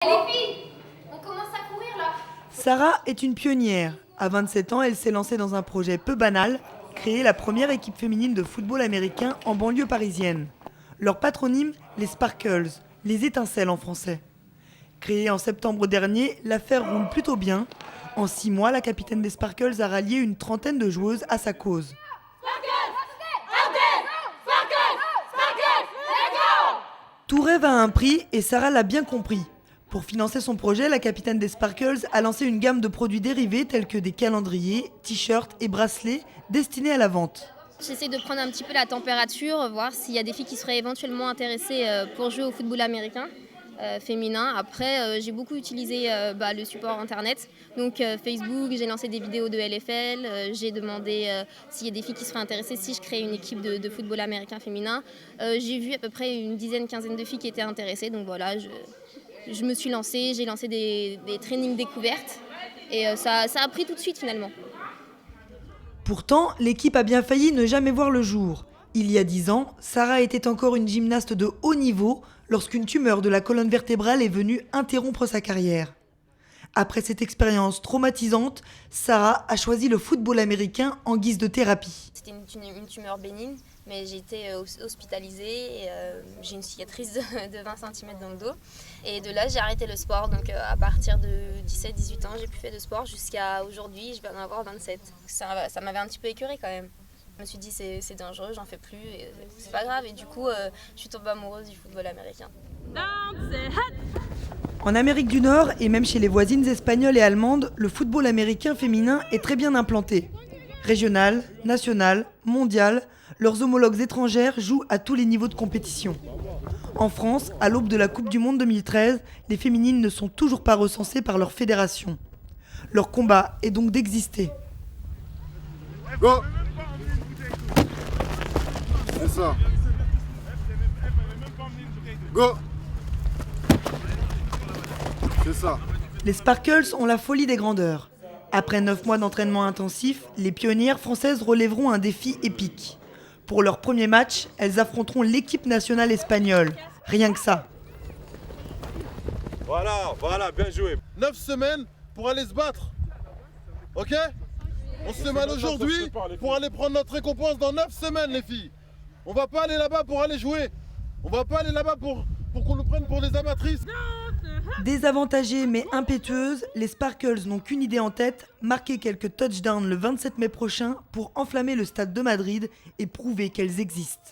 Les filles, on commence à courir là. Sarah est une pionnière. À 27 ans, elle s'est lancée dans un projet peu banal, créer la première équipe féminine de football américain en banlieue parisienne. Leur patronyme, les Sparkles, les étincelles en français. Créée en septembre dernier, l'affaire roule plutôt bien. En 6 mois, la capitaine des Sparkles a rallié une trentaine de joueuses à sa cause. Tout rêve a un prix et Sarah l'a bien compris. Pour financer son projet, la capitaine des Sparkles a lancé une gamme de produits dérivés tels que des calendriers, t-shirts et bracelets destinés à la vente. J'essaie de prendre un petit peu la température, voir s'il y a des filles qui seraient éventuellement intéressées pour jouer au football américain féminin. Après, j'ai beaucoup utilisé le support internet, donc Facebook, j'ai lancé des vidéos de LFL, j'ai demandé s'il y a des filles qui seraient intéressées si je crée une équipe de football américain féminin. J'ai vu à peu près une quinzaine de filles qui étaient intéressées, donc voilà, je me suis lancée, j'ai lancé des trainings découvertes et ça a pris tout de suite finalement. Pourtant, l'équipe a bien failli ne jamais voir le jour. Il y a 10 ans, Sarah était encore une gymnaste de haut niveau lorsqu'une tumeur de la colonne vertébrale est venue interrompre sa carrière. Après cette expérience traumatisante, Sarah a choisi le football américain en guise de thérapie. C'était une tumeur bénigne, mais j'ai été hospitalisée et j'ai une cicatrice de 20 cm dans le dos. Et de là, j'ai arrêté le sport. Donc à partir de 17-18 ans, j'ai plus fait de sport jusqu'à aujourd'hui, je vais en avoir 27. Ça m'avait un petit peu écœurée quand même. Je me suis dit c'est dangereux, j'en fais plus, et c'est pas grave. Et du coup, je suis tombée amoureuse du football américain. En Amérique du Nord et même chez les voisines espagnoles et allemandes, le football américain féminin est très bien implanté. Régional, national, mondial, leurs homologues étrangères jouent à tous les niveaux de compétition. En France, à l'aube de la Coupe du Monde 2013, les féminines ne sont toujours pas recensées par leur fédération. Leur combat est donc d'exister. Go! C'est ça. Go! C'est ça. Les Sparkles ont la folie des grandeurs. Après 9 mois d'entraînement intensif, les pionnières françaises relèveront un défi épique. Pour leur premier match, elles affronteront l'équipe nationale espagnole. Rien que ça. Voilà, bien joué. 9 semaines pour aller se battre. Ok? On se fait mal aujourd'hui pour aller prendre notre récompense dans 9 semaines, les filles. On va pas aller là-bas pour aller jouer. On va pas aller là-bas pour qu'on nous prenne pour des amatrices. Désavantagées mais impétueuses, les Sparkles n'ont qu'une idée en tête, marquer quelques touchdowns le 27 mai prochain pour enflammer le stade de Madrid et prouver qu'elles existent.